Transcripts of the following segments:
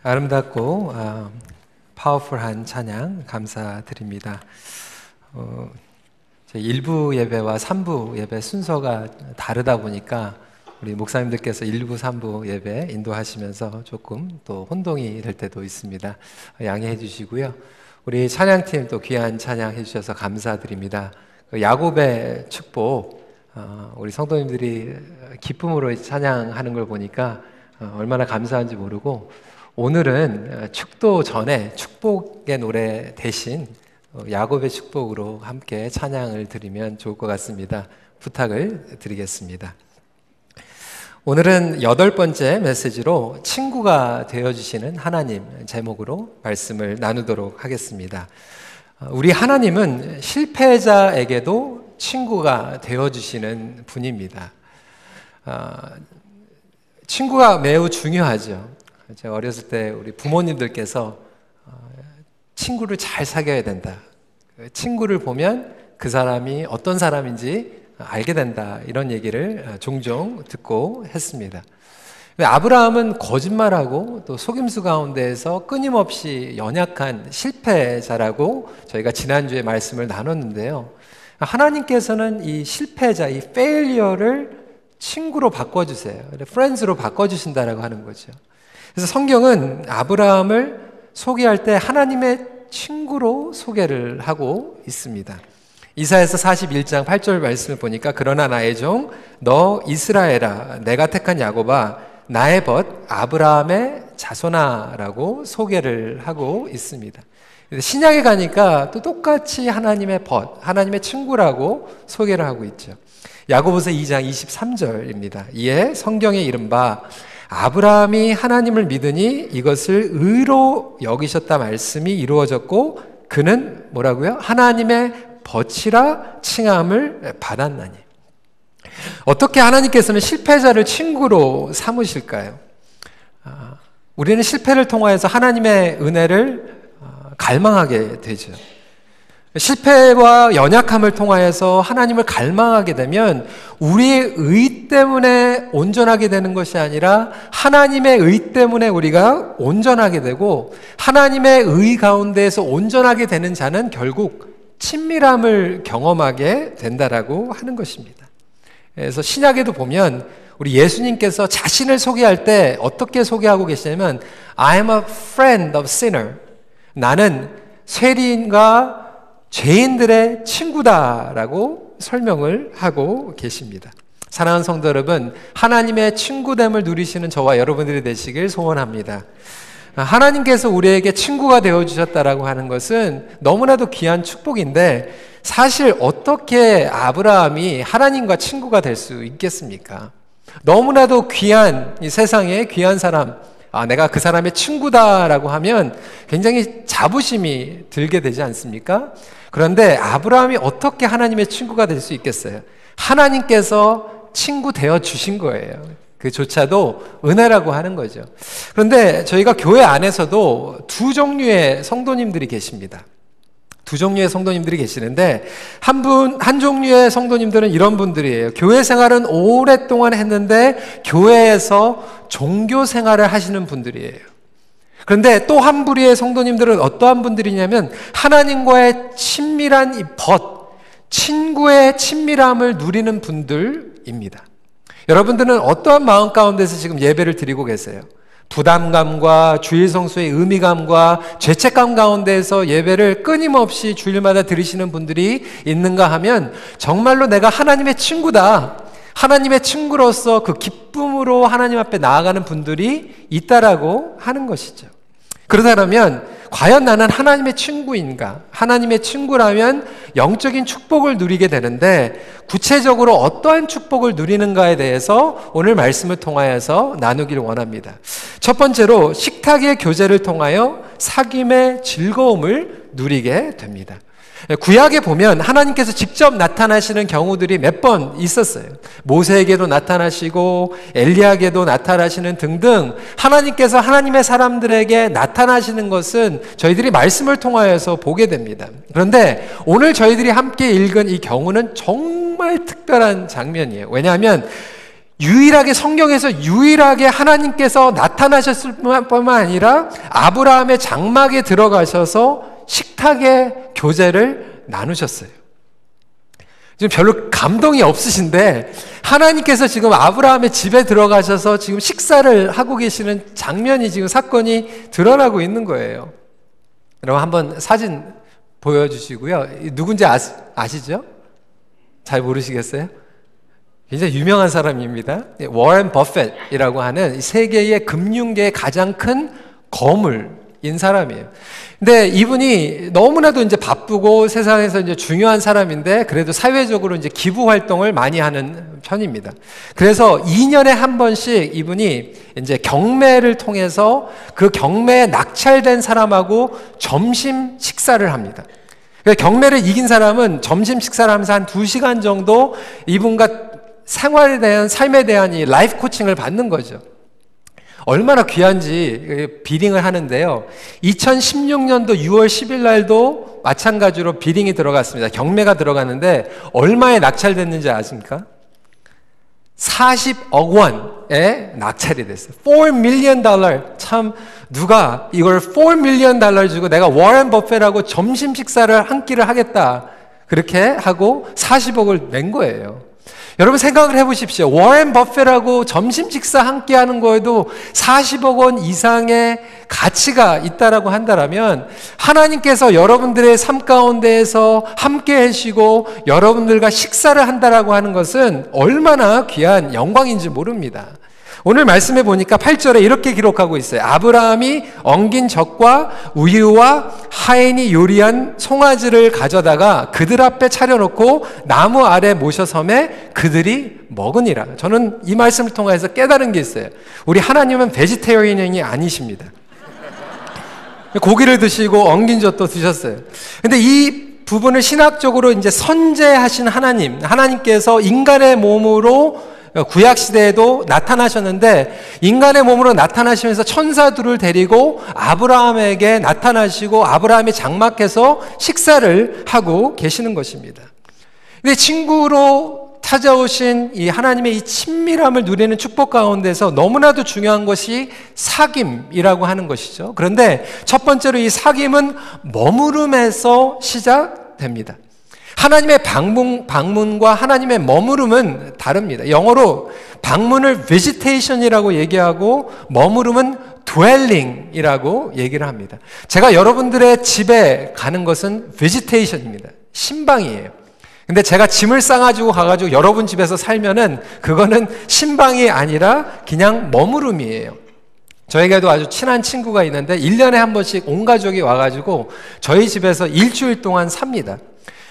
아름답고 파워풀한 찬양 감사드립니다. 제 1부 예배와 3부 예배 순서가 다르다 보니까 우리 목사님들께서 1부, 3부 예배 인도하시면서 조금 또 혼동이 될 때도 있습니다. 양해해 주시고요. 우리 찬양팀 또 귀한 찬양 해주셔서 감사드립니다. 야곱의 축복, 우리 성도님들이 기쁨으로 찬양하는 걸 보니까 얼마나 감사한지 모르고, 오늘은 축도 전에 축복의 노래 대신 야곱의 축복으로 함께 찬양을 드리면 좋을 것 같습니다. 부탁을 드리겠습니다. 오늘은 8번째 메시지로 친구가 되어주시는 하나님 제목으로 말씀을 나누도록 하겠습니다. 우리 하나님은 실패자에게도 친구가 되어주시는 분입니다. 친구가 매우 중요하죠. 제가 어렸을 때 우리 부모님들께서 친구를 잘 사귀어야 된다, 친구를 보면 그 사람이 어떤 사람인지 알게 된다, 이런 얘기를 종종 듣고 했습니다. 아브라함은 거짓말하고 또 속임수 가운데에서 끊임없이 연약한 실패자라고 저희가 지난주에 말씀을 나눴는데요, 하나님께서는 이 실패자, 이 failure를 친구로 바꿔주세요. friends로 바꿔주신다라고 하는 거죠. 그래서 성경은 아브라함을 소개할 때 하나님의 친구로 소개를 하고 있습니다. 이사야서 41장 8절 말씀을 보니까 그러나 나의 종 너 이스라엘아, 내가 택한 야곱아, 나의 벗 아브라함의 자손아라고 소개를 하고 있습니다. 신약에 가니까 또 똑같이 하나님의 벗, 하나님의 친구라고 소개를 하고 있죠. 야고보서 2장 23절입니다. 이에 성경에 이른바 아브라함이 하나님을 믿으니 이것을 의로 여기셨다 말씀이 이루어졌고 그는 뭐라고요? 하나님의 벗이라 칭함을 받았나니. 어떻게 하나님께서는 실패자를 친구로 삼으실까요? 우리는 실패를 통하여서 하나님의 은혜를 갈망하게 되죠. 실패와 연약함을 통하여서 하나님을 갈망하게 되면 우리의 의 때문에 온전하게 되는 것이 아니라 하나님의 의 때문에 우리가 온전하게 되고, 하나님의 의 가운데에서 온전하게 되는 자는 결국 친밀함을 경험하게 된다라고 하는 것입니다. 그래서 신약에도 보면 우리 예수님께서 자신을 소개할 때 어떻게 소개하고 계시냐면 I am a friend of sinner, 나는 세리인과 죄인들의 친구다라고 설명을 하고 계십니다. 사랑하는 성도 여러분, 하나님의 친구됨을 누리시는 저와 여러분들이 되시길 소원합니다. 하나님께서 우리에게 친구가 되어주셨다라고 하는 것은 너무나도 귀한 축복인데, 사실 어떻게 아브라함이 하나님과 친구가 될 수 있겠습니까? 너무나도 귀한, 이 세상에 귀한 사람, 내가 그 사람의 친구다라고 하면 굉장히 자부심이 들게 되지 않습니까? 그런데 아브라함이 어떻게 하나님의 친구가 될 수 있겠어요? 하나님께서 친구 되어 주신 거예요. 그조차도 은혜라고 하는 거죠. 그런데 저희가 교회 안에서도 두 종류의 성도님들이 계십니다. 두 종류의 성도님들이 계시는데, 한 종류의 성도님들은 이런 분들이에요. 교회 생활은 오랫동안 했는데 교회에서 종교 생활을 하시는 분들이에요. 그런데 또 한 부류의 성도님들은 어떠한 분들이냐면 하나님과의 친밀한 이 벗, 친구의 친밀함을 누리는 분들입니다. 여러분들은 어떠한 마음 가운데서 지금 예배를 드리고 계세요? 부담감과 주일 성수의 의미감과 죄책감 가운데에서 예배를 끊임없이 주일마다 들으시는 분들이 있는가 하면 정말로 내가 하나님의 친구다, 하나님의 친구로서 그 기쁨으로 하나님 앞에 나아가는 분들이 있다라고 하는 것이죠. 그러다면 과연 나는 하나님의 친구인가? 하나님의 친구라면 영적인 축복을 누리게 되는데, 구체적으로 어떠한 축복을 누리는가에 대해서 오늘 말씀을 통하여서 나누기를 원합니다. 첫 번째로 식탁의 교제를 통하여 사귐의 즐거움을 누리게 됩니다. 구약에 보면 하나님께서 직접 나타나시는 경우들이 몇 번 있었어요. 모세에게도 나타나시고 엘리야에게도 나타나시는 등등, 하나님께서 하나님의 사람들에게 나타나시는 것은 저희들이 말씀을 통하여서 보게 됩니다. 그런데 오늘 저희들이 함께 읽은 이 경우는 정말 특별한 장면이에요. 왜냐하면 유일하게 성경에서 유일하게 하나님께서 나타나셨을 뿐만 아니라 아브라함의 장막에 들어가셔서 식탁의 교제를 나누셨어요. 지금 별로 감동이 없으신데 하나님께서 지금 아브라함의 집에 들어가셔서 지금 식사를 하고 계시는 장면이 지금 사건이 드러나고 있는 거예요. 여러분 한번 사진 보여주시고요. 누군지 아시죠? 잘 모르시겠어요? 굉장히 유명한 사람입니다. 워렌 버핏이라고 하는 세계의 금융계의 가장 큰 거물인 사람이에요. 근데 이분이 너무나도 이제 바쁘고 세상에서 이제 중요한 사람인데 그래도 사회적으로 이제 기부 활동을 많이 하는 편입니다. 그래서 2년에 한 번씩 이분이 이제 경매를 통해서 그 경매에 낙찰된 사람하고 점심 식사를 합니다. 경매를 이긴 사람은 점심 식사를 하면서 한 2시간 정도 이분과 생활에 대한, 삶에 대한 이 라이프 코칭을 받는 거죠. 얼마나 귀한지 비링을 하는데요. 2016년도 6월 10일 날도 마찬가지로 비링이 들어갔습니다. 경매가 들어갔는데 얼마에 낙찰됐는지 아십니까? 40억 원에 낙찰이 됐어요. $4 million. 참 누가 이걸 $4 million 주고 내가 워렌 버핏하고 점심 식사를 한 끼를 하겠다. 그렇게 하고 40억을 낸 거예요. 여러분 생각을 해보십시오. 워렌 버핏하고 점심 식사 함께 하는 거에도 40억 원 이상의 가치가 있다라고 한다면 하나님께서 여러분들의 삶 가운데에서 함께 하시고 여러분들과 식사를 한다라고 하는 것은 얼마나 귀한 영광인지 모릅니다. 오늘 말씀해 보니까 8절에 이렇게 기록하고 있어요. 아브라함이 엉긴 젖과 우유와 하인이 요리한 송아지를 가져다가 그들 앞에 차려놓고 나무 아래 모셔 섬에 그들이 먹으니라. 저는 이 말씀을 통해서 깨달은 게 있어요. 우리 하나님은 베지테리언이 아니십니다. 고기를 드시고 엉긴 젖도 드셨어요. 근데 이 부분을 신학적으로 이제 선재하신 하나님께서 인간의 몸으로 구약 시대에도 나타나셨는데 인간의 몸으로 나타나시면서 천사들을 데리고 아브라함에게 나타나시고 아브라함이 장막해서 식사를 하고 계시는 것입니다. 근데 친구로 찾아오신 이 하나님의 이 친밀함을 누리는 축복 가운데서 너무나도 중요한 것이 사귐이라고 하는 것이죠. 그런데 첫 번째로 이 사귐은 머무름에서 시작됩니다. 하나님의 방문과 하나님의 머무름은 다릅니다. 영어로 방문을 visitation이라고 얘기하고 머무름은 dwelling이라고 얘기를 합니다. 제가 여러분들의 집에 가는 것은 visitation입니다. 신방이에요. 근데 제가 짐을 싸가지고 가가지고 여러분 집에서 살면은 그거는 신방이 아니라 그냥 머무름이에요. 저에게도 아주 친한 친구가 있는데 1년에 한 번씩 온 가족이 와가지고 저희 집에서 일주일 동안 삽니다.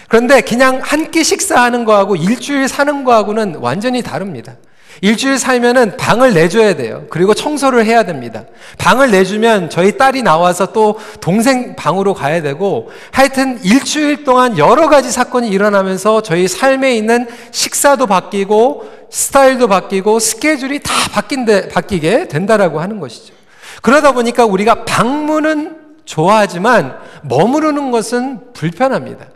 그런데 그냥 한 끼 식사하는 거하고 일주일 사는 거하고는 완전히 다릅니다. 일주일 살면은 방을 내줘야 돼요. 그리고 청소를 해야 됩니다. 방을 내주면 저희 딸이 나와서 또 동생 방으로 가야 되고 하여튼 일주일 동안 여러 가지 사건이 일어나면서 저희 삶에 있는 식사도 바뀌고 스타일도 바뀌고 스케줄이 다 바뀌게 된다라고 하는 것이죠. 그러다 보니까 우리가 방문은 좋아하지만 머무르는 것은 불편합니다.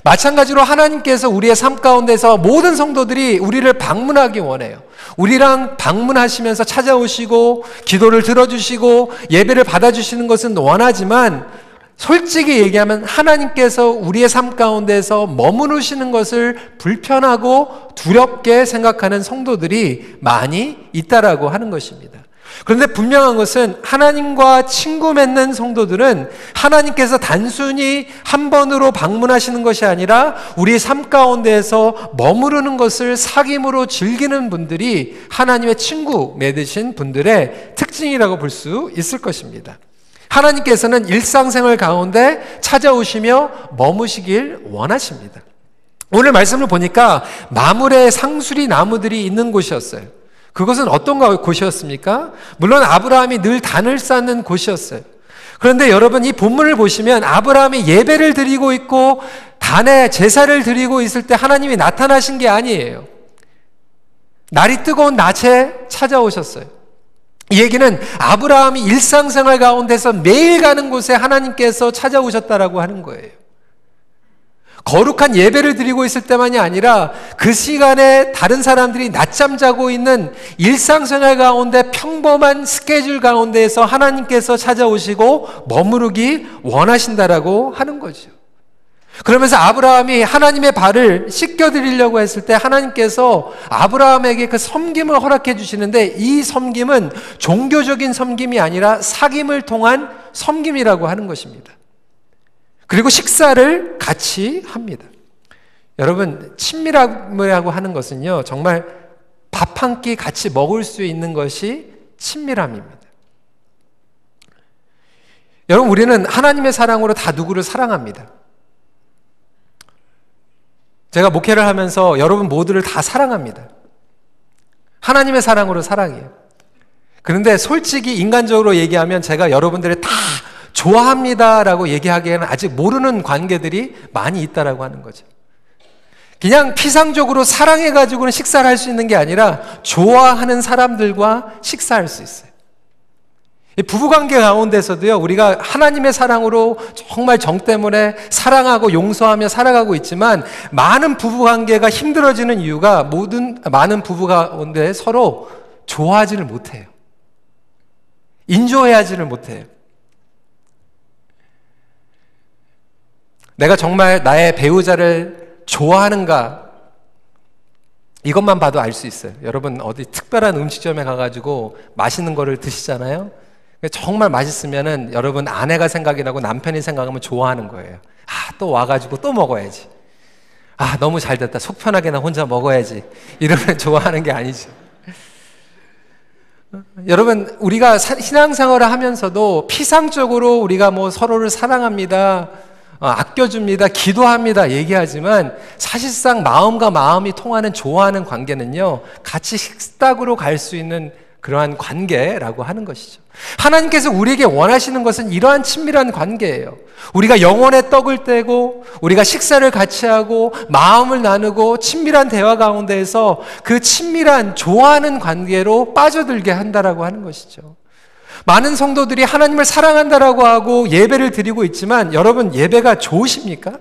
마찬가지로 하나님께서 우리의 삶 가운데서 모든 성도들이 우리를 방문하기 원해요. 우리랑 방문하시면서 찾아오시고 기도를 들어주시고 예배를 받아주시는 것은 원하지만 솔직히 얘기하면 하나님께서 우리의 삶 가운데서 머무르시는 것을 불편하고 두렵게 생각하는 성도들이 많이 있다라고 하는 것입니다. 그런데 분명한 것은 하나님과 친구 맺는 성도들은 하나님께서 단순히 한 번으로 방문하시는 것이 아니라 우리 삶 가운데에서 머무르는 것을 사귐으로 즐기는 분들이 하나님의 친구 맺으신 분들의 특징이라고 볼 수 있을 것입니다. 하나님께서는 일상생활 가운데 찾아오시며 머무시길 원하십니다. 오늘 말씀을 보니까 마물의 상수리 나무들이 있는 곳이었어요. 그것은 어떤 곳이었습니까? 물론 아브라함이 늘 단을 쌓는 곳이었어요. 그런데 여러분 이 본문을 보시면 아브라함이 예배를 드리고 있고 단에 제사를 드리고 있을 때 하나님이 나타나신 게 아니에요. 날이 뜨거운 낮에 찾아오셨어요. 이 얘기는 아브라함이 일상생활 가운데서 매일 가는 곳에 하나님께서 찾아오셨다라고 하는 거예요. 거룩한 예배를 드리고 있을 때만이 아니라 그 시간에 다른 사람들이 낮잠 자고 있는 일상생활 가운데 평범한 스케줄 가운데에서 하나님께서 찾아오시고 머무르기 원하신다라고 하는 거죠. 그러면서 아브라함이 하나님의 발을 씻겨드리려고 했을 때 하나님께서 아브라함에게 그 섬김을 허락해 주시는데, 이 섬김은 종교적인 섬김이 아니라 사귐을 통한 섬김이라고 하는 것입니다. 그리고 식사를 같이 합니다. 여러분, 친밀함이라고 하는 것은요, 정말 밥 한 끼 같이 먹을 수 있는 것이 친밀함입니다. 여러분, 우리는 하나님의 사랑으로 다 누구를 사랑합니다. 제가 목회를 하면서 여러분 모두를 다 사랑합니다. 하나님의 사랑으로 사랑해요. 그런데 솔직히 인간적으로 얘기하면 제가 여러분들을 다 좋아합니다라고 얘기하기에는 아직 모르는 관계들이 많이 있다라고 하는 거죠. 그냥 피상적으로 사랑해가지고는 식사를 할 수 있는 게 아니라 좋아하는 사람들과 식사할 수 있어요. 부부관계 가운데서도요, 우리가 하나님의 사랑으로 정말 정 때문에 사랑하고 용서하며 살아가고 있지만, 많은 부부관계가 힘들어지는 이유가 많은 부부 가운데 서로 좋아하지를 못해요. 인조해하지를 못해요. 내가 정말 나의 배우자를 좋아하는가, 이것만 봐도 알 수 있어요. 여러분 어디 특별한 음식점에 가가지고 맛있는 거를 드시잖아요. 정말 맛있으면은 여러분 아내가 생각이 나고 남편이 생각하면 좋아하는 거예요. 또 와가지고 또 먹어야지. 너무 잘 됐다. 속 편하게 나 혼자 먹어야지. 이러면 좋아하는 게 아니죠. 여러분, 우리가 신앙생활을 하면서도 피상적으로 우리가 뭐 서로를 사랑합니다, 아껴줍니다, 기도합니다 얘기하지만, 사실상 마음과 마음이 통하는 좋아하는 관계는요, 같이 식탁으로 갈 수 있는 그러한 관계라고 하는 것이죠. 하나님께서 우리에게 원하시는 것은 이러한 친밀한 관계예요. 우리가 영혼의 떡을 떼고 우리가 식사를 같이 하고 마음을 나누고 친밀한 대화 가운데에서 그 친밀한 좋아하는 관계로 빠져들게 한다라고 하는 것이죠. 많은 성도들이 하나님을 사랑한다라고 하고 예배를 드리고 있지만, 여러분 예배가 좋으십니까?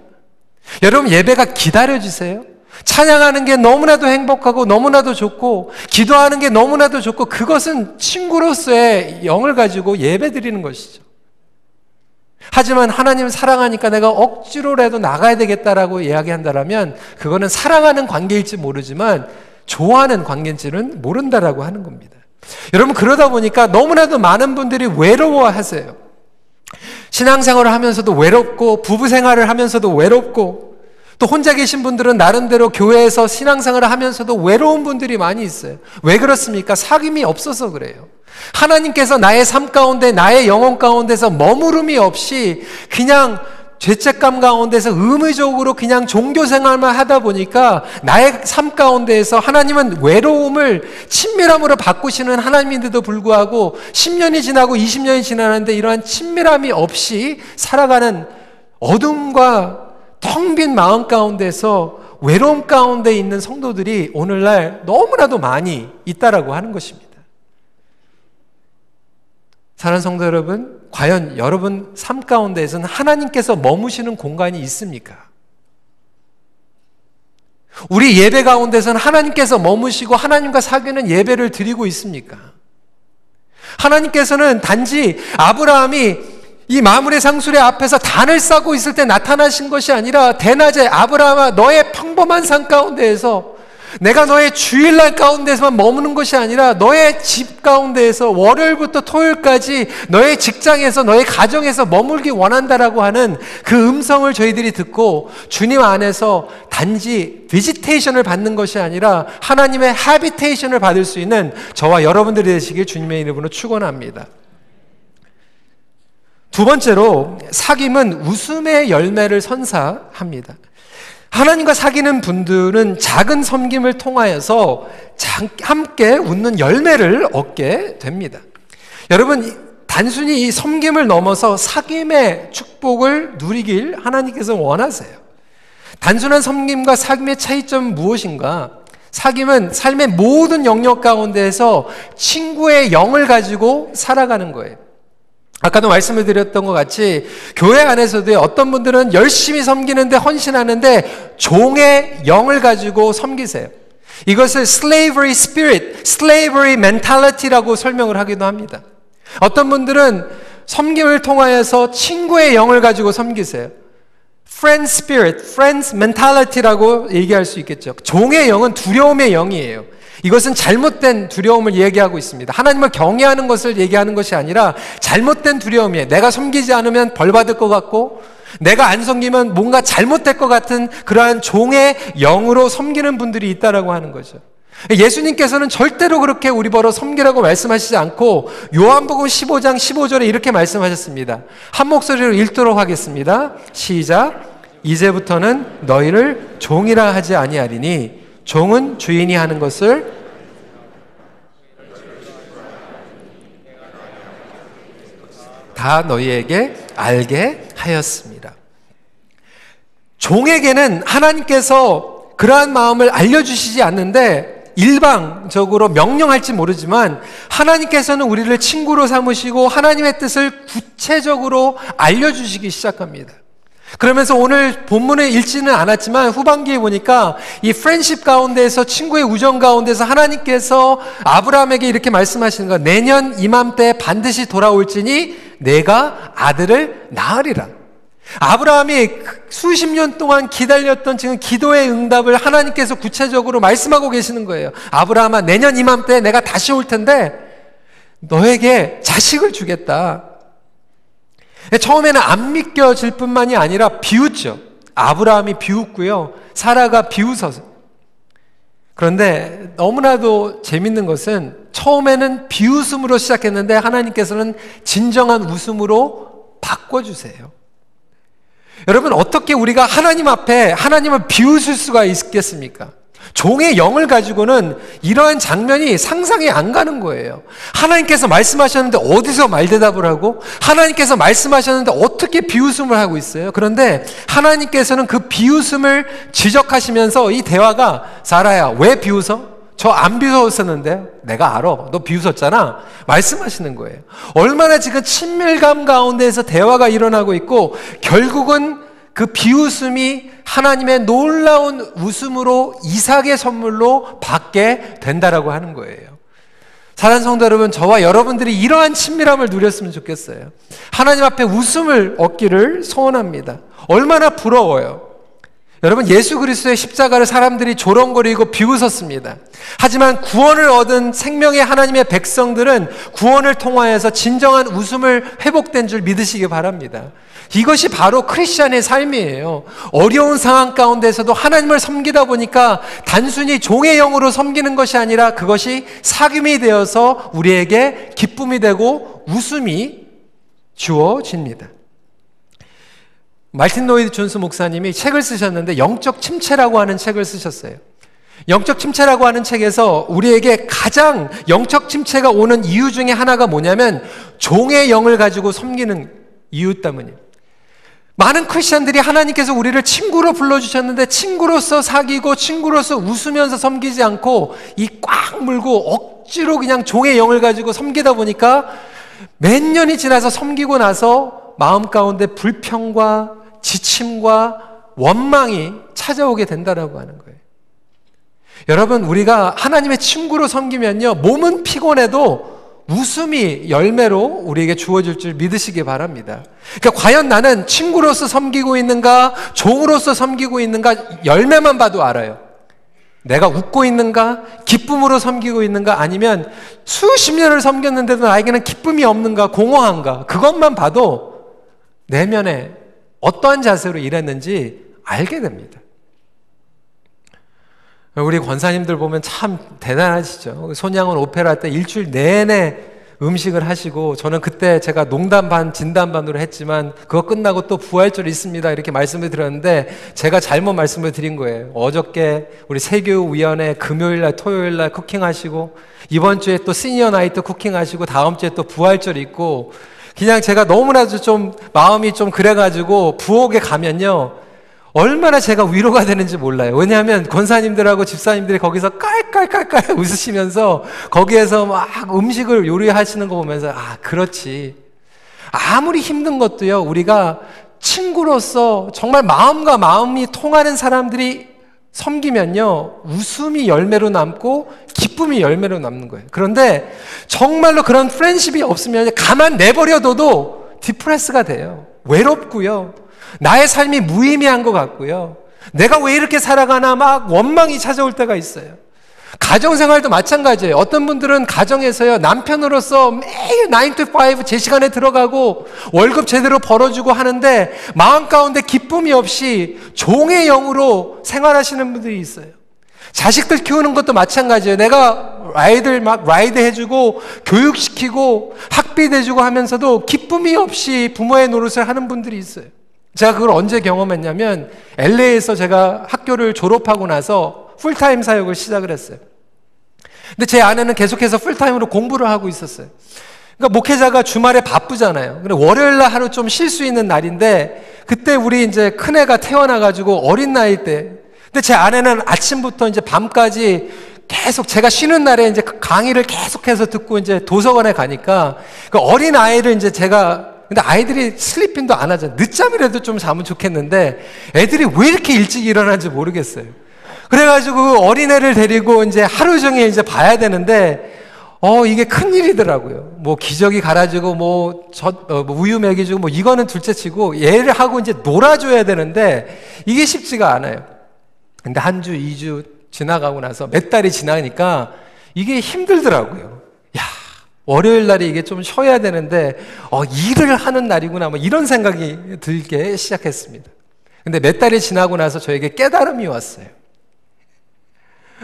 여러분 예배가 기다려지세요? 찬양하는 게 너무나도 행복하고 너무나도 좋고 기도하는 게 너무나도 좋고, 그것은 친구로서의 영을 가지고 예배 드리는 것이죠. 하지만 하나님을 사랑하니까 내가 억지로라도 나가야 되겠다라고 이야기한다면, 그거는 사랑하는 관계일지 모르지만 좋아하는 관계인지는 모른다라고 하는 겁니다. 여러분, 그러다 보니까 너무나도 많은 분들이 외로워하세요. 신앙생활을 하면서도 외롭고, 부부생활을 하면서도 외롭고, 또 혼자 계신 분들은 나름대로 교회에서 신앙생활을 하면서도 외로운 분들이 많이 있어요. 왜 그렇습니까? 사귐이 없어서 그래요. 하나님께서 나의 삶 가운데, 나의 영혼 가운데서 머무름이 없이 그냥 죄책감 가운데서 의무적으로 그냥 종교생활만 하다 보니까 나의 삶 가운데에서 하나님은 외로움을 친밀함으로 바꾸시는 하나님인데도 불구하고 10년이 지나고 20년이 지나는데 이러한 친밀함이 없이 살아가는 어둠과 텅 빈 마음 가운데서 외로움 가운데 있는 성도들이 오늘날 너무나도 많이 있다라고 하는 것입니다. 사랑하는 성도 여러분, 과연 여러분 삶 가운데에서는 하나님께서 머무시는 공간이 있습니까? 우리 예배 가운데서는 하나님께서 머무시고 하나님과 사귀는 예배를 드리고 있습니까? 하나님께서는 단지 아브라함이 이 마므레 상수리 앞에서 단을 싸고 있을 때 나타나신 것이 아니라, 대낮에 아브라함아 너의 평범한 삶 가운데에서, 내가 너의 주일날 가운데서만 머무는 것이 아니라 너의 집 가운데에서 월요일부터 토요일까지 너의 직장에서, 너의 가정에서 머물기 원한다라고 하는 그 음성을 저희들이 듣고 주님 안에서 단지 비지테이션을 받는 것이 아니라 하나님의 하비테이션을 받을 수 있는 저와 여러분들이 되시길 주님의 이름으로 축원합니다. 두 번째로, 사귐은 웃음의 열매를 선사합니다. 하나님과 사귀는 분들은 작은 섬김을 통하여서 함께 웃는 열매를 얻게 됩니다. 여러분, 단순히 이 섬김을 넘어서 사귐의 축복을 누리길 하나님께서 원하세요. 단순한 섬김과 사귐의 차이점은 무엇인가? 사귐은 삶의 모든 영역 가운데에서 친구의 영을 가지고 살아가는 거예요. 아까도 말씀을 드렸던 것 같이 교회 안에서도 어떤 분들은 열심히 섬기는데 헌신하는데 종의 영을 가지고 섬기세요. 이것을 slavery spirit, slavery mentality라고 설명을 하기도 합니다. 어떤 분들은 섬김을 통하여서 친구의 영을 가지고 섬기세요. friend spirit, friends mentality라고 얘기할 수 있겠죠. 종의 영은 두려움의 영이에요. 이것은 잘못된 두려움을 얘기하고 있습니다. 하나님을 경외하는 것을 얘기하는 것이 아니라 잘못된 두려움이에요. 내가 섬기지 않으면 벌 받을 것 같고 내가 안 섬기면 뭔가 잘못될 것 같은 그러한 종의 영으로 섬기는 분들이 있다라고 하는 거죠. 예수님께서는 절대로 그렇게 우리 보러 섬기라고 말씀하시지 않고 요한복음 15장 15절에 이렇게 말씀하셨습니다. 한 목소리로 읽도록 하겠습니다. 시작. 이제부터는 너희를 종이라 하지 아니하리니 종은 주인이 하는 것을 다 너희에게 알게 하였습니다. 종에게는 하나님께서 그러한 마음을 알려주시지 않는데 일방적으로 명령할지 모르지만 하나님께서는 우리를 친구로 삼으시고 하나님의 뜻을 구체적으로 알려주시기 시작합니다. 그러면서 오늘 본문에 읽지는 않았지만 후반기에 보니까 이 프렌십 가운데에서 친구의 우정 가운데서 하나님께서 아브라함에게 이렇게 말씀하시는 거, 내년 이맘때 반드시 돌아올지니 내가 아들을 낳으리라. 아브라함이 수십 년 동안 기다렸던 지금 기도의 응답을 하나님께서 구체적으로 말씀하고 계시는 거예요. 아브라함아, 내년 이맘때 내가 다시 올 텐데 너에게 자식을 주겠다. 처음에는 안 믿겨질 뿐만이 아니라 비웃죠. 아브라함이 비웃고요, 사라가 비웃어서. 그런데 너무나도 재밌는 것은 처음에는 비웃음으로 시작했는데 하나님께서는 진정한 웃음으로 바꿔주세요. 여러분, 어떻게 우리가 하나님 앞에 하나님을 비웃을 수가 있겠습니까? 종의 영을 가지고는 이러한 장면이 상상이 안 가는 거예요. 하나님께서 말씀하셨는데 어디서 말대답을 하고, 하나님께서 말씀하셨는데 어떻게 비웃음을 하고 있어요? 그런데 하나님께서는 그 비웃음을 지적하시면서 이 대화가, 사라야 왜 비웃어? 저 안 비웃었는데? 내가 알아. 너 비웃었잖아. 말씀하시는 거예요. 얼마나 지금 친밀감 가운데에서 대화가 일어나고 있고 결국은 그 비웃음이 하나님의 놀라운 웃음으로 이삭의 선물로 받게 된다라고 하는 거예요. 사랑하는 성도 여러분, 저와 여러분들이 이러한 친밀함을 누렸으면 좋겠어요. 하나님 앞에 웃음을 얻기를 소원합니다. 얼마나 부러워요. 여러분, 예수 그리스도의 십자가를 사람들이 조롱거리고 비웃었습니다. 하지만 구원을 얻은 생명의 하나님의 백성들은 구원을 통하여서 진정한 웃음을 회복된 줄 믿으시기 바랍니다. 이것이 바로 크리스찬의 삶이에요. 어려운 상황 가운데서도 하나님을 섬기다 보니까 단순히 종의 영으로 섬기는 것이 아니라 그것이 사귐이 되어서 우리에게 기쁨이 되고 웃음이 주어집니다. 말틴 로이드 존스 목사님이 책을 쓰셨는데 영적 침체라고 하는 책을 쓰셨어요. 영적 침체라고 하는 책에서 우리에게 가장 영적 침체가 오는 이유 중에 하나가 뭐냐면 종의 영을 가지고 섬기는 이유 때문이에요. 많은 크리스천들이 하나님께서 우리를 친구로 불러주셨는데 친구로서 사귀고 친구로서 웃으면서 섬기지 않고 이 꽉 물고 억지로 그냥 종의 영을 가지고 섬기다 보니까 몇 년이 지나서 섬기고 나서 마음 가운데 불평과 지침과 원망이 찾아오게 된다라고 하는 거예요. 여러분, 우리가 하나님의 친구로 섬기면요, 몸은 피곤해도 웃음이 열매로 우리에게 주어질 줄 믿으시기 바랍니다. 그러니까 과연 나는 친구로서 섬기고 있는가, 종으로서 섬기고 있는가, 열매만 봐도 알아요. 내가 웃고 있는가, 기쁨으로 섬기고 있는가, 아니면 수십 년을 섬겼는데도 나에게는 기쁨이 없는가, 공허한가, 그것만 봐도 내면에 어떠한 자세로 일했는지 알게 됩니다. 우리 권사님들 보면 참 대단하시죠. 손양원 오페라 때 일주일 내내 음식을 하시고, 저는 그때 제가 농담 반 진담 반으로 했지만 그거 끝나고 또 부활절 있습니다 이렇게 말씀을 드렸는데 제가 잘못 말씀을 드린 거예요. 어저께 우리 세교위원회 금요일날 토요일날 쿠킹하시고, 이번 주에 또 시니어 나이트 쿠킹하시고, 다음 주에 또 부활절 있고, 그냥 제가 너무나도 좀 마음이 좀 그래가지고 부엌에 가면요 얼마나 제가 위로가 되는지 몰라요. 왜냐하면 권사님들하고 집사님들이 거기서 깔깔깔깔 웃으시면서 거기에서 막 음식을 요리하시는 거 보면서, 아, 그렇지. 아무리 힘든 것도요, 우리가 친구로서 정말 마음과 마음이 통하는 사람들이 섬기면요, 웃음이 열매로 남고 기쁨이 열매로 남는 거예요. 그런데 정말로 그런 프렌십이 없으면 가만 내버려둬도 디프레스가 돼요. 외롭고요, 나의 삶이 무의미한 것 같고요, 내가 왜 이렇게 살아가나 막 원망이 찾아올 때가 있어요. 가정생활도 마찬가지예요. 어떤 분들은 가정에서요, 남편으로서 매일 9 to 5 제 시간에 들어가고 월급 제대로 벌어주고 하는데 마음 가운데 기쁨이 없이 종의 영으로 생활하시는 분들이 있어요. 자식들 키우는 것도 마찬가지예요. 내가 아이들 막 라이드 해주고 교육시키고 학비 내주고 하면서도 기쁨이 없이 부모의 노릇을 하는 분들이 있어요. 제가 그걸 언제 경험했냐면 LA에서 제가 학교를 졸업하고 나서 풀타임 사역을 시작을 했어요. 근데 제 아내는 계속해서 풀타임으로 공부를 하고 있었어요. 그러니까 목회자가 주말에 바쁘잖아요. 근데 월요일 날 하루 좀 쉴 수 있는 날인데 그때 우리 이제 큰애가 태어나가지고 어린 나이 때, 근데 제 아내는 아침부터 이제 밤까지 계속 제가 쉬는 날에 이제 강의를 계속해서 듣고 이제 도서관에 가니까 그 어린 아이를 이제 제가, 근데 아이들이 슬리핑도 안 하잖아요. 늦잠이라도 좀 자면 좋겠는데 애들이 왜 이렇게 일찍 일어나는지 모르겠어요. 그래가지고 어린애를 데리고 이제 하루 종일 이제 봐야 되는데, 이게 큰일이더라고요. 뭐 기저귀 갈아주고, 뭐 우유 먹여주고, 뭐 이거는 둘째 치고, 얘를 하고 이제 놀아줘야 되는데, 이게 쉽지가 않아요. 근데 한 주, 2주 지나가고 나서 몇 달이 지나니까 이게 힘들더라고요. 야, 월요일 날이 이게 좀 쉬어야 되는데, 일을 하는 날이구나, 뭐 이런 생각이 들기 시작했습니다. 근데 몇 달이 지나고 나서 저에게 깨달음이 왔어요.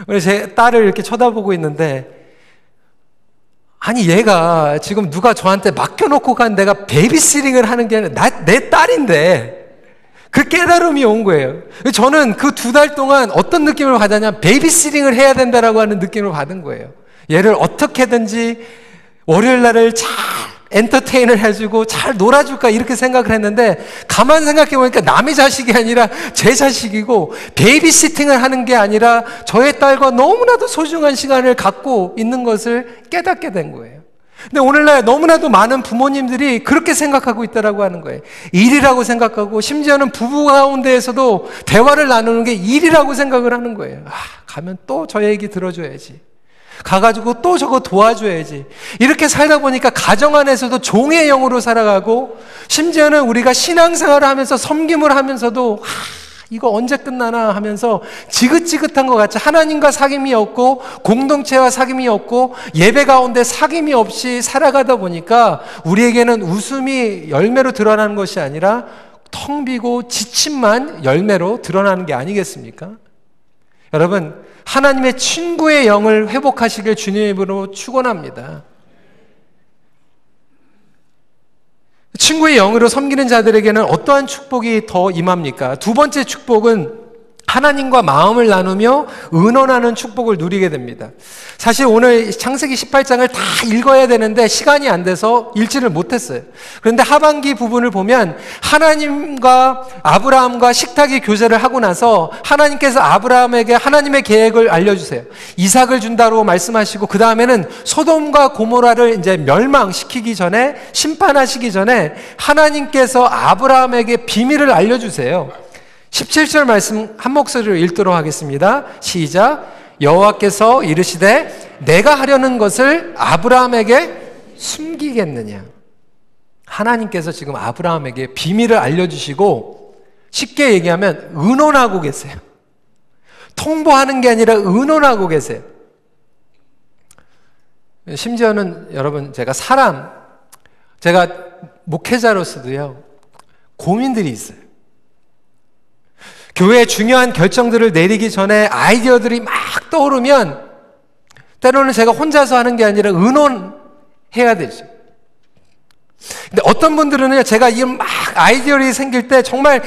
그래서 제 딸을 이렇게 쳐다보고 있는데, 아니 얘가 지금 누가 저한테 맡겨놓고 간 내가 베이비시팅을 하는 게 아니라 내 딸인데, 그 깨달음이 온 거예요. 저는 그 2달 동안 어떤 느낌을 받았냐면 베이비시팅을 해야 된다라고 하는 느낌을 받은 거예요. 얘를 어떻게든지 월요일 날을 잘 엔터테인을 해주고 잘 놀아줄까 이렇게 생각을 했는데, 가만 생각해 보니까 남의 자식이 아니라 제 자식이고 베이비시팅을 하는 게 아니라 저의 딸과 너무나도 소중한 시간을 갖고 있는 것을 깨닫게 된 거예요. 근데 오늘날 너무나도 많은 부모님들이 그렇게 생각하고 있다라고 하는 거예요. 일이라고 생각하고, 심지어는 부부 가운데에서도 대화를 나누는 게 일이라고 생각을 하는 거예요. 가면 또 저 얘기 들어줘야지, 가가지고 또 저거 도와줘야지. 이렇게 살다 보니까 가정 안에서도 종의 영으로 살아가고, 심지어는 우리가 신앙생활을 하면서 섬김을 하면서도 이거 언제 끝나나 하면서 지긋지긋한 것 같이 하나님과 사귐이 없고 공동체와 사귐이 없고 예배 가운데 사귐이 없이 살아가다 보니까 우리에게는 웃음이 열매로 드러나는 것이 아니라 텅 비고 지침만 열매로 드러나는 게 아니겠습니까? 여러분, 하나님의 친구의 영을 회복하시길 주님의 이름으로 축원합니다. 친구의 영으로 섬기는 자들에게는 어떠한 축복이 더 임합니까? 두 번째 축복은 하나님과 마음을 나누며 의논하는 축복을 누리게 됩니다. 사실 오늘 창세기 18장을 다 읽어야 되는데 시간이 안 돼서 읽지를 못했어요. 그런데 하반기 부분을 보면 하나님과 아브라함과 식탁의 교제를 하고 나서 하나님께서 아브라함에게 하나님의 계획을 알려주세요. 이삭을 준다고 말씀하시고, 그 다음에는 소돔과 고모라를 이제 멸망시키기 전에, 심판하시기 전에 하나님께서 아브라함에게 비밀을 알려주세요. 17절 말씀 한 목소리로 읽도록 하겠습니다. 시작. 여호와께서 이르시되 내가 하려는 것을 아브라함에게 숨기겠느냐. 하나님께서 지금 아브라함에게 비밀을 알려주시고, 쉽게 얘기하면 의논하고 계세요. 통보하는 게 아니라 의논하고 계세요. 심지어는 여러분, 제가 목회자로서도요, 고민들이 있어요. 교회의 중요한 결정들을 내리기 전에 아이디어들이 막 떠오르면 때로는 제가 혼자서 하는 게 아니라 의논해야 되죠. 근데 어떤 분들은요, 제가 이 막 아이디어들이 생길 때, 정말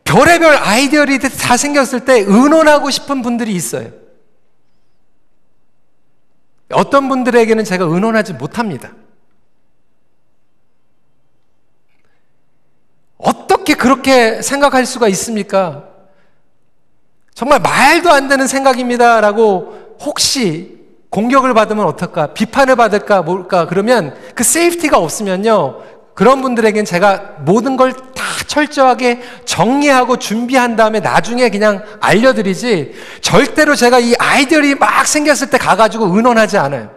별의별 아이디어들이 다 생겼을 때 의논하고 싶은 분들이 있어요. 어떤 분들에게는 제가 의논하지 못합니다. 어떻게 그렇게 생각할 수가 있습니까? 정말 말도 안 되는 생각입니다 라고 혹시 공격을 받으면 어떨까? 비판을 받을까? 뭘까? 그러면 그 세이프티가 없으면요, 그런 분들에겐 제가 모든 걸 다 철저하게 정리하고 준비한 다음에 나중에 그냥 알려드리지, 절대로 제가 이 아이디어이 막 생겼을 때 가가지고 의논하지 않아요.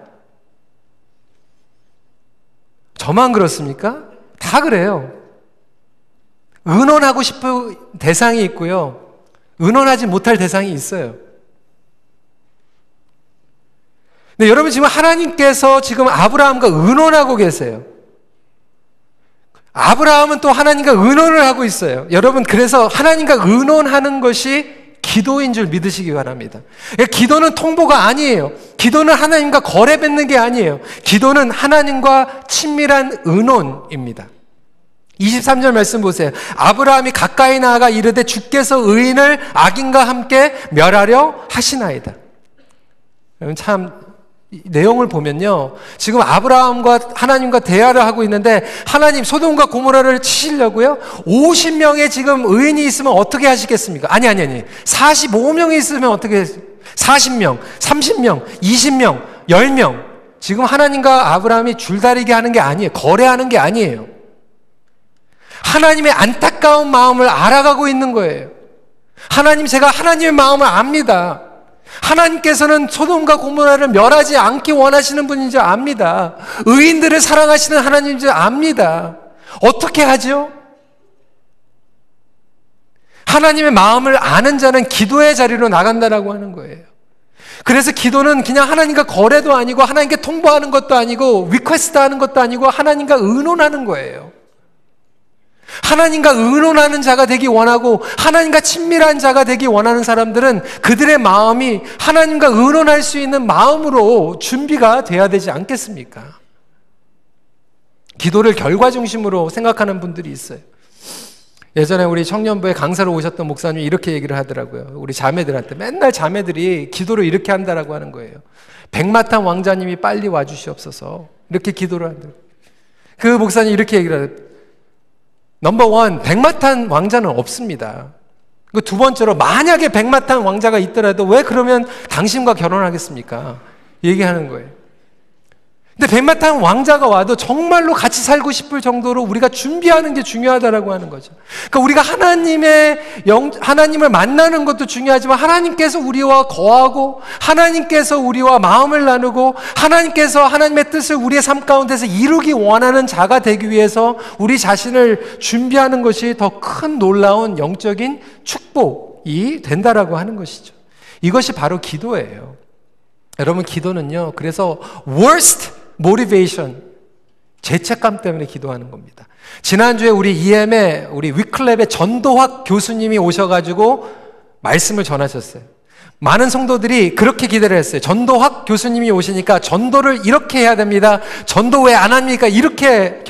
저만 그렇습니까? 다 그래요. 의논하고 싶은 대상이 있고요, 의논하지 못할 대상이 있어요. 근데 여러분, 지금 하나님께서 지금 아브라함과 의논하고 계세요. 아브라함은 또 하나님과 의논을 하고 있어요. 여러분, 그래서 하나님과 의논하는 것이 기도인 줄 믿으시기 바랍니다. 기도는 통보가 아니에요. 기도는 하나님과 거래 맺는 게 아니에요. 기도는 하나님과 친밀한 의논입니다. 23절 말씀 보세요. 아브라함이 가까이 나아가 이르되 주께서 의인을 악인과 함께 멸하려 하시나이다. 참, 내용을 보면요, 지금 아브라함과 하나님과 대화를 하고 있는데, 하나님 소돔과 고모라를 치시려고요? 50명의 지금 의인이 있으면 어떻게 하시겠습니까? 아니 45명이 있으면 어떻게, 40명, 30명, 20명, 10명. 지금 하나님과 아브라함이 줄다리기 하는 게 아니에요. 거래하는 게 아니에요. 하나님의 안타까운 마음을 알아가고 있는 거예요. 하나님, 제가 하나님의 마음을 압니다. 하나님께서는 소돔과 고모라를 멸하지 않기 원하시는 분인 줄 압니다. 의인들을 사랑하시는 하나님인 줄 압니다. 어떻게 하죠? 하나님의 마음을 아는 자는 기도의 자리로 나간다라고 하는 거예요. 그래서 기도는 그냥 하나님과 거래도 아니고, 하나님께 통보하는 것도 아니고, 리퀘스트 하는 것도 아니고, 하나님과 의논하는 거예요. 하나님과 의논하는 자가 되기 원하고, 하나님과 친밀한 자가 되기 원하는 사람들은 그들의 마음이 하나님과 의논할 수 있는 마음으로 준비가 돼야 되지 않겠습니까? 기도를 결과 중심으로 생각하는 분들이 있어요. 예전에 우리 청년부에 강사로 오셨던 목사님이 이렇게 얘기를 하더라고요. 우리 자매들한테 맨날 자매들이 기도를 이렇게 한다라고 하는 거예요. 백마탄 왕자님이 빨리 와주시옵소서, 이렇게 기도를 한다고. 그 목사님이 이렇게 얘기를 하더라고요. 넘버 원, 백마탄 왕자는 없습니다. 두 번째로, 만약에 백마탄 왕자가 있더라도 왜 그러면 당신과 결혼하겠습니까? 얘기하는 거예요. 근데 백마탄 왕자가 와도 정말로 같이 살고 싶을 정도로 우리가 준비하는 게 중요하다라고 하는 거죠. 그러니까 우리가 하나님을 만나는 것도 중요하지만, 하나님께서 우리와 거하고, 하나님께서 우리와 마음을 나누고, 하나님께서 하나님의 뜻을 우리의 삶 가운데서 이루기 원하는 자가 되기 위해서 우리 자신을 준비하는 것이 더 큰 놀라운 영적인 축복이 된다라고 하는 것이죠. 이것이 바로 기도예요. 여러분, 기도는요, 그래서 worst motivation, 죄책감 때문에 기도하는 겁니다. 지난주에 우리 EM의 우리 위클랩의 전도학 교수님이 오셔가지고 말씀을 전하셨어요. 많은 성도들이 그렇게 기대를 했어요. 전도학 교수님이 오시니까 전도를 이렇게 해야 됩니다. 전도 왜 안 합니까? 이렇게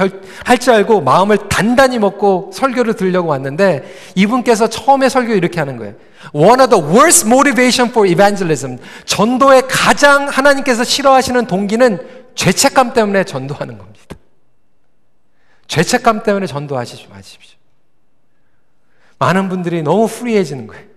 할 줄 알고 마음을 단단히 먹고 설교를 들으려고 왔는데, 이분께서 처음에 설교 이렇게 하는 거예요. One of the worst motivation for evangelism. 전도의 가장 하나님께서 싫어하시는 동기는 죄책감 때문에 전도하는 겁니다. 죄책감 때문에 전도하시지 마십시오. 많은 분들이 너무 프리해지는 거예요.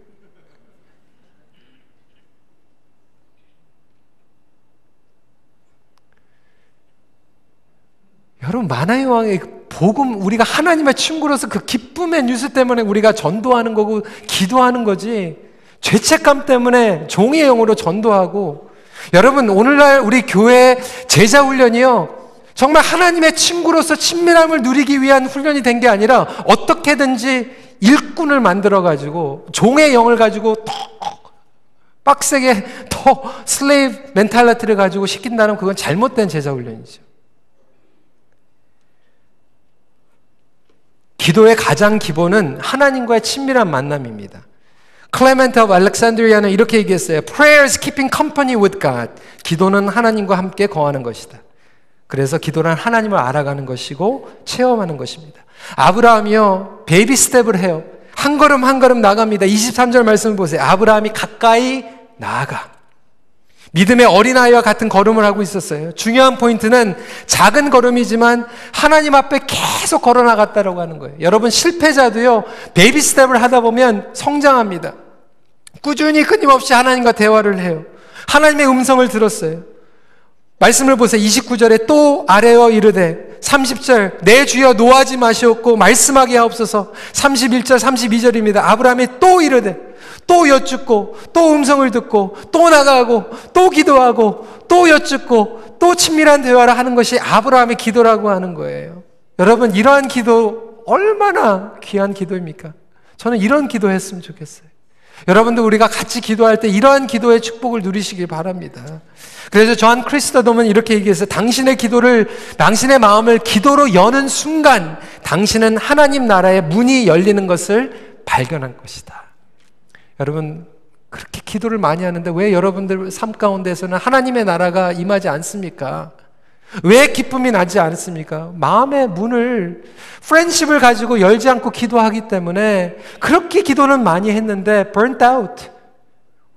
여러분, 만화의 왕의 복음, 우리가 하나님의 친구로서 그 기쁨의 뉴스 때문에 우리가 전도하는 거고 기도하는 거지, 죄책감 때문에 종이의 영으로 전도하고. 여러분, 오늘날 우리 교회 제자 훈련이요, 정말 하나님의 친구로서 친밀함을 누리기 위한 훈련이 된 게 아니라, 어떻게든지 일꾼을 만들어가지고 종의 영을 가지고 더 빡세게, 더 슬레이브 멘탈리티를 가지고 시킨다는, 그건 잘못된 제자 훈련이죠. 기도의 가장 기본은 하나님과의 친밀한 만남입니다. 클레멘트 오브 알렉산드리아는 이렇게 얘기했어요. Prayer is keeping company with God. 기도는 하나님과 함께 거하는 것이다. 그래서 기도는 하나님을 알아가는 것이고 체험하는 것입니다. 아브라함이요, 베이비 스텝을 해요. 한 걸음 한 걸음 나갑니다. 23절 말씀을 보세요. 아브라함이 가까이 나아가. 믿음의 어린아이와 같은 걸음을 하고 있었어요. 중요한 포인트는 작은 걸음이지만 하나님 앞에 계속 걸어나갔다라고 하는 거예요. 여러분, 실패자도요, 베이비 스텝을 하다 보면 성장합니다. 꾸준히 끊임없이 하나님과 대화를 해요. 하나님의 음성을 들었어요. 말씀을 보세요. 29절에 또 아뢰어 이르되 30절 내 주여 노하지 마시옵고 말씀하게 하옵소서. 31절 32절입니다. 아브라함이 또 이르되 또 여쭙고 또 음성을 듣고 또 나가고 또 기도하고 또 여쭙고 또 친밀한 대화를 하는 것이 아브라함의 기도라고 하는 거예요. 여러분, 이러한 기도 얼마나 귀한 기도입니까? 저는 이런 기도했으면 좋겠어요. 여러분들, 우리가 같이 기도할 때 이러한 기도의 축복을 누리시길 바랍니다. 그래서 존 크리스토덤은 이렇게 얘기했어요. 당신의 기도를, 당신의 마음을 기도로 여는 순간 당신은 하나님 나라의 문이 열리는 것을 발견한 것이다. 여러분, 그렇게 기도를 많이 하는데 왜 여러분들 삶 가운데서는 하나님의 나라가 임하지 않습니까? 왜 기쁨이 나지 않습니까? 마음의 문을, 프렌십을 가지고 열지 않고 기도하기 때문에 그렇게 기도는 많이 했는데 burnt out,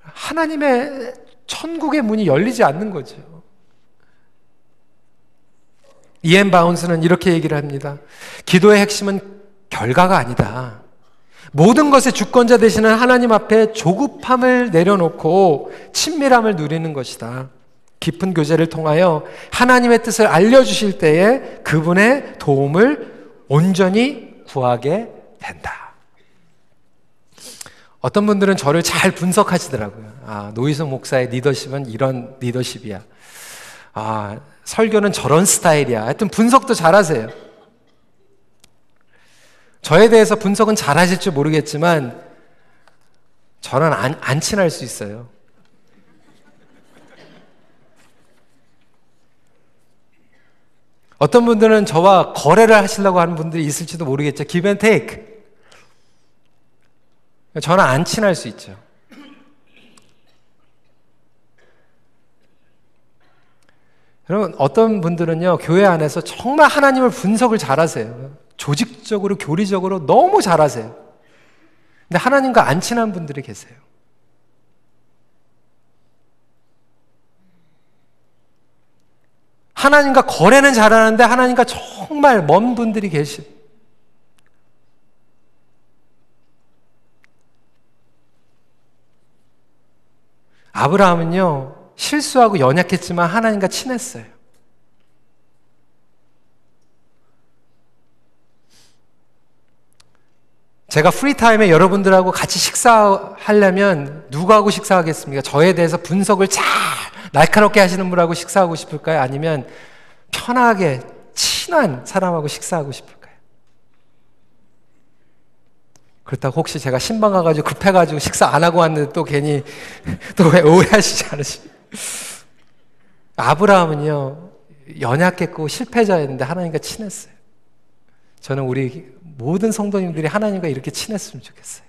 하나님의 천국의 문이 열리지 않는 거죠. 이엔 바운스는 이렇게 얘기를 합니다. 기도의 핵심은 결과가 아니다. 모든 것의 주권자 되시는 하나님 앞에 조급함을 내려놓고 친밀함을 누리는 것이다. 깊은 교제를 통하여 하나님의 뜻을 알려주실 때에 그분의 도움을 온전히 구하게 된다. 어떤 분들은 저를 잘 분석하시더라고요. 아, 노희성 목사의 리더십은 이런 리더십이야. 아, 설교는 저런 스타일이야. 하여튼 분석도 잘하세요. 저에 대해서 분석은 잘하실 줄 모르겠지만 저는 안 친할 수 있어요. 어떤 분들은 저와 거래를 하시려고 하는 분들이 있을지도 모르겠죠. give and take. 저는 안 친할 수 있죠. 여러분, 어떤 분들은요, 교회 안에서 정말 하나님을 분석을 잘하세요. 조직적으로, 교리적으로 너무 잘하세요. 근데 하나님과 안 친한 분들이 계세요. 하나님과 거래는 잘하는데 하나님과 정말 먼 분들이 계시. 아브라함은요, 실수하고 연약했지만 하나님과 친했어요. 제가 프리타임에 여러분들하고 같이 식사하려면 누구하고 식사하겠습니까? 저에 대해서 분석을 잘 날카롭게 하시는 분하고 식사하고 싶을까요? 아니면 편하게 친한 사람하고 식사하고 싶을까요? 그렇다고 혹시 제가 신방 가가지고 급해가지고 식사 안 하고 왔는데 또 괜히 또 왜 오해하시지 않으십니까? 아브라함은요, 연약했고 실패자였는데 하나님과 친했어요. 저는 우리 모든 성도님들이 하나님과 이렇게 친했으면 좋겠어요.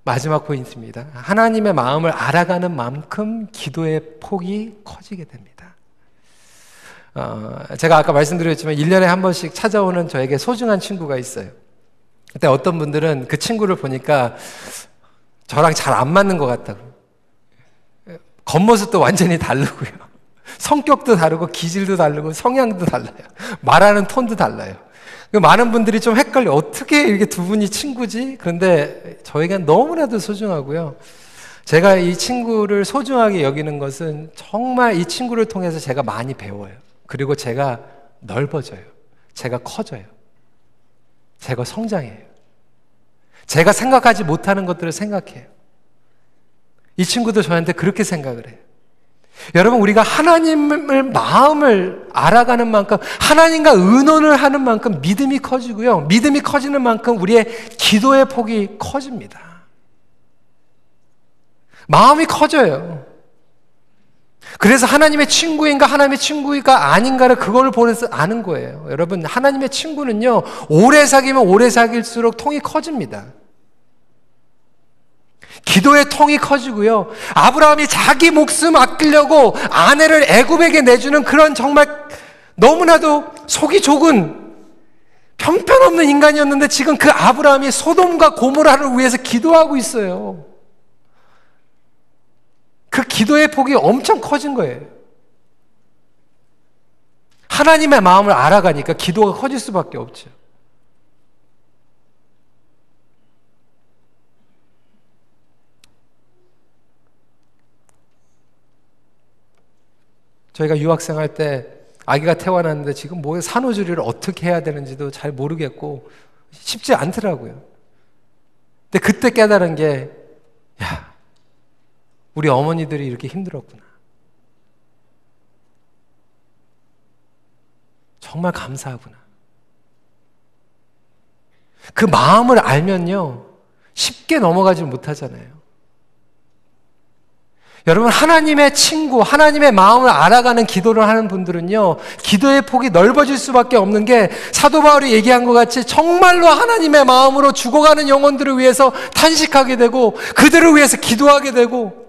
마지막 포인트입니다. 하나님의 마음을 알아가는 만큼 기도의 폭이 커지게 됩니다. 제가 아까 말씀드렸지만 1년에 한 번씩 찾아오는 저에게 소중한 친구가 있어요. 그때 어떤 분들은 그 친구를 보니까 저랑 잘 안 맞는 것 같다고. 겉모습도 완전히 다르고요. 성격도 다르고 기질도 다르고 성향도 달라요. 말하는 톤도 달라요. 많은 분들이 좀 헷갈려. 어떻게 이렇게 두 분이 친구지? 그런데 저에겐 너무나도 소중하고요. 제가 이 친구를 소중하게 여기는 것은 정말 이 친구를 통해서 제가 많이 배워요. 그리고 제가 넓어져요. 제가 커져요. 제가 성장해요. 제가 생각하지 못하는 것들을 생각해요. 이 친구도 저한테 그렇게 생각을 해요. 여러분, 우리가 하나님을 마음을 알아가는 만큼, 하나님과 의논을 하는 만큼 믿음이 커지고요. 믿음이 커지는 만큼 우리의 기도의 폭이 커집니다. 마음이 커져요. 그래서 하나님의 친구인가 하나님의 친구가 아닌가를 그걸 보면서 아는 거예요. 여러분, 하나님의 친구는요, 오래 사귀면 오래 사귈수록 통이 커집니다. 기도의 통이 커지고요. 아브라함이 자기 목숨 아끼려고 아내를 애굽에게 내주는 그런 정말 너무나도 속이 좁은 형편없는 인간이었는데 지금 그 아브라함이 소돔과 고모라를 위해서 기도하고 있어요. 그 기도의 폭이 엄청 커진 거예요. 하나님의 마음을 알아가니까 기도가 커질 수밖에 없죠. 저희가 유학생활 때 아기가 태어났는데 지금 뭐 산후조리를 어떻게 해야 되는지도 잘 모르겠고 쉽지 않더라고요. 근데 그때 깨달은 게, 야, 우리 어머니들이 이렇게 힘들었구나. 정말 감사하구나. 그 마음을 알면요, 쉽게 넘어가지 못하잖아요. 여러분, 하나님의 친구, 하나님의 마음을 알아가는 기도를 하는 분들은요, 기도의 폭이 넓어질 수밖에 없는 게 사도 바울이 얘기한 것 같이 정말로 하나님의 마음으로 죽어가는 영혼들을 위해서 탄식하게 되고 그들을 위해서 기도하게 되고,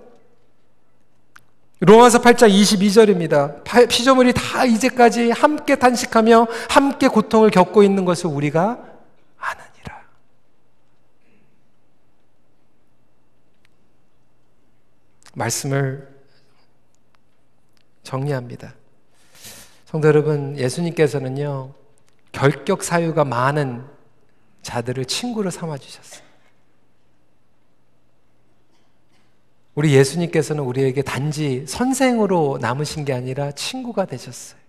로마서 8장 22절입니다. 피조물이 다 이제까지 함께 탄식하며 함께 고통을 겪고 있는 것을 우리가 아느니라. 말씀을 정리합니다. 성도 여러분, 예수님께서는요, 결격 사유가 많은 자들을 친구로 삼아주셨어요. 우리 예수님께서는 우리에게 단지 선생으로 남으신 게 아니라 친구가 되셨어요.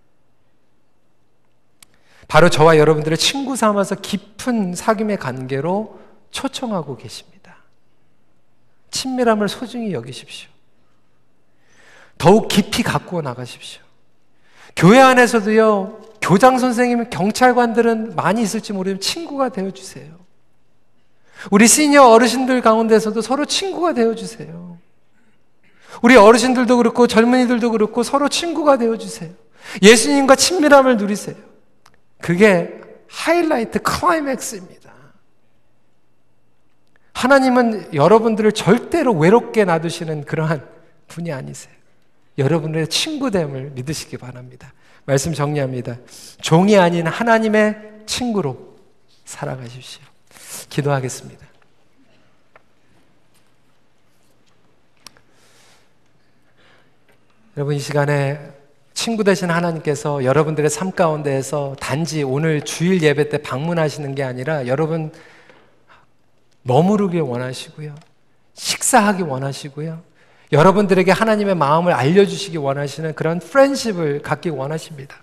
바로 저와 여러분들을 친구 삼아서 깊은 사귐의 관계로 초청하고 계십니다. 친밀함을 소중히 여기십시오. 더욱 깊이 갖고 나가십시오. 교회 안에서도요, 교장 선생님, 경찰관들은 많이 있을지 모르지만 친구가 되어주세요. 우리 시니어 어르신들 가운데서도 서로 친구가 되어주세요. 우리 어르신들도 그렇고 젊은이들도 그렇고 서로 친구가 되어주세요. 예수님과 친밀함을 누리세요. 그게 하이라이트, 클라이맥스입니다. 하나님은 여러분들을 절대로 외롭게 놔두시는 그러한 분이 아니세요. 여러분의 친구됨을 믿으시기 바랍니다. 말씀 정리합니다. 종이 아닌 하나님의 친구로 살아가십시오. 기도하겠습니다. 여러분, 이 시간에 친구 되신 하나님께서 여러분들의 삶 가운데에서 단지 오늘 주일 예배 때 방문하시는 게 아니라 여러분 머무르길 원하시고요, 식사하기 원하시고요, 여러분들에게 하나님의 마음을 알려주시기 원하시는 그런 프렌십을 갖기 원하십니다.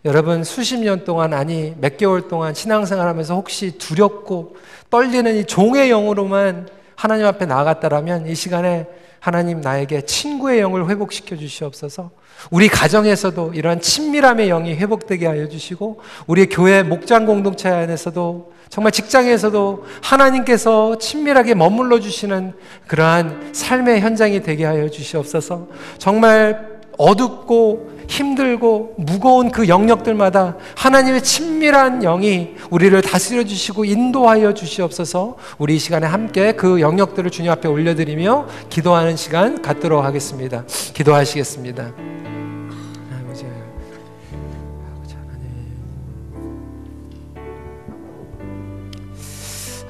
여러분, 수십 년 동안, 아니 몇 개월 동안 신앙생활하면서 혹시 두렵고 떨리는 이 종의 영으로만 하나님 앞에 나아갔다라면 이 시간에 하나님, 나에게 친구의 영을 회복시켜 주시옵소서. 우리 가정에서도 이러한 친밀함의 영이 회복되게 하여 주시고, 우리 교회 목장 공동체 안에서도, 정말 직장에서도 하나님께서 친밀하게 머물러 주시는 그러한 삶의 현장이 되게 하여 주시옵소서. 정말 어둡고 힘들고 무거운 그 영역들마다 하나님의 친밀한 영이 우리를 다스려 주시고 인도하여 주시옵소서. 우리 이 시간에 함께 그 영역들을 주님 앞에 올려드리며 기도하는 시간 갖도록 하겠습니다. 기도하시겠습니다. 아버지 하나님,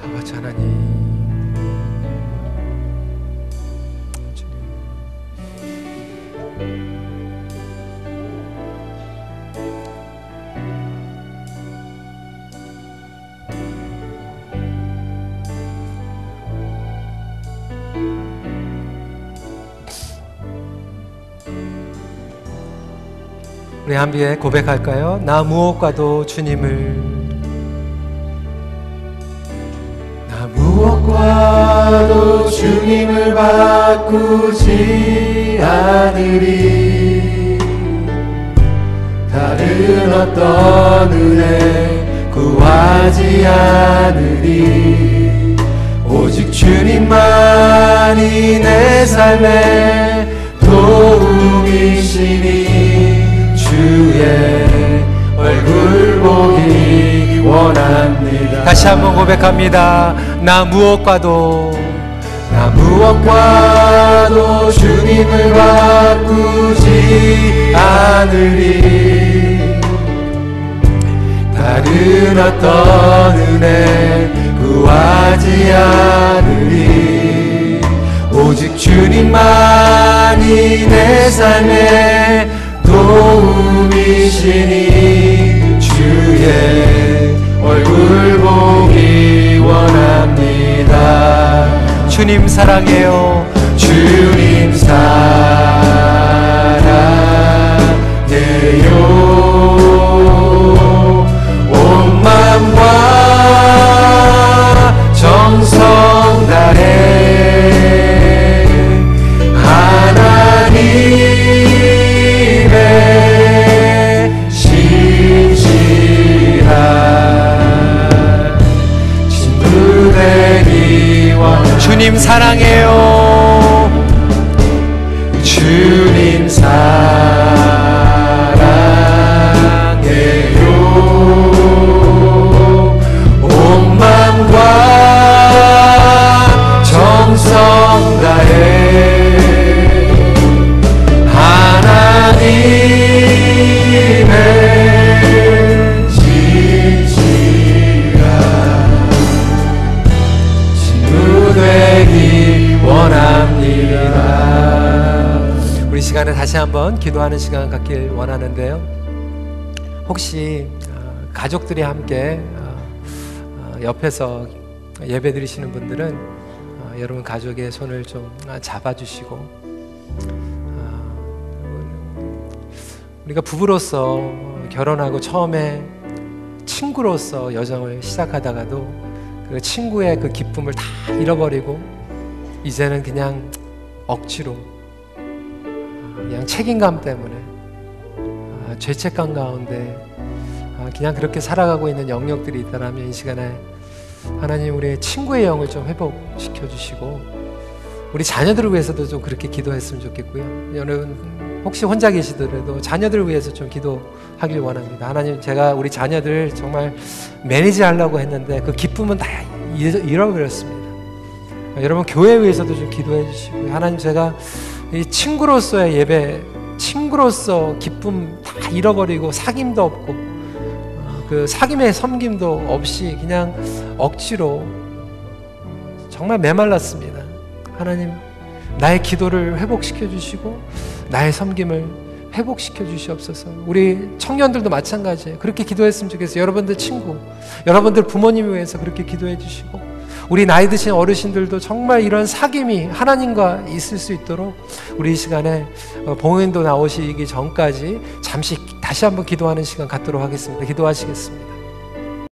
아버지 하나님, 우리 함께 고백할까요? 나 무엇과도 주님을, 나 무엇과도 주님을 바꾸지 않으리. 다른 어떤 은혜 구하지 않으리. 오직 주님만이 내 삶의 도움이시니 주의 얼굴 보기 원합니다. 다시 한번 고백합니다. 나 무엇과도 주님을 바꾸지 않으리. 다른 어떤 은혜 구하지 않으리. 오직 주님만이 내 삶의 도움이시니 주의 얼굴 보기 원합니다. 주님 사랑해요. 주님 사랑해요. 온 마음과 정성 다해 하나님의 신실한 친구 되기 원합니다. 주님 사랑해요. 주님 사랑해요. 온 마음과 정성 다해 하나님의 진실한 친구 되기 원합니다. 우리 시간에 다시 한번 기도하는 시간 갖길 원하는데요. 혹시 가족들이 함께 옆에서 예배 드리시는 분들은 여러분 가족의 손을 좀 잡아주시고, 우리가 부부로서 결혼하고 처음에 친구로서 여정을 시작하다가도 그 친구의 그 기쁨을 다 잃어버리고 이제는 그냥 억지로 그냥 책임감 때문에 죄책감 가운데 그냥 그렇게 살아가고 있는 영역들이 있다면 이 시간에 하나님 우리의 친구의 영을 좀 회복시켜 주시고 우리 자녀들을 위해서도 좀 그렇게 기도했으면 좋겠고요. 여러분 혹시 혼자 계시더라도 자녀들을 위해서 좀 기도하길 원합니다. 하나님, 제가 우리 자녀들 정말 매니지하려고 했는데 그 기쁨은 다 잃어버렸습니다. 여러분 교회에 위해서도 좀 기도해 주시고요. 하나님, 제가 이 친구로서의 예배, 친구로서 기쁨 다 잃어버리고 사귐도 없고 그 사귐의 섬김도 없이 그냥 억지로 정말 메말랐습니다. 하나님, 나의 기도를 회복시켜 주시고 나의 섬김을 회복시켜 주시옵소서. 우리 청년들도 마찬가지예요. 그렇게 기도했으면 좋겠어요. 여러분들 친구, 여러분들 부모님을 위해서 그렇게 기도해 주시고 우리 나이 드신 어르신들도 정말 이런 사귐이 하나님과 있을 수 있도록 우리 이 시간에 봉헌도 나오시기 전까지 잠시 다시 한번 기도하는 시간 갖도록 하겠습니다. 기도하시겠습니다.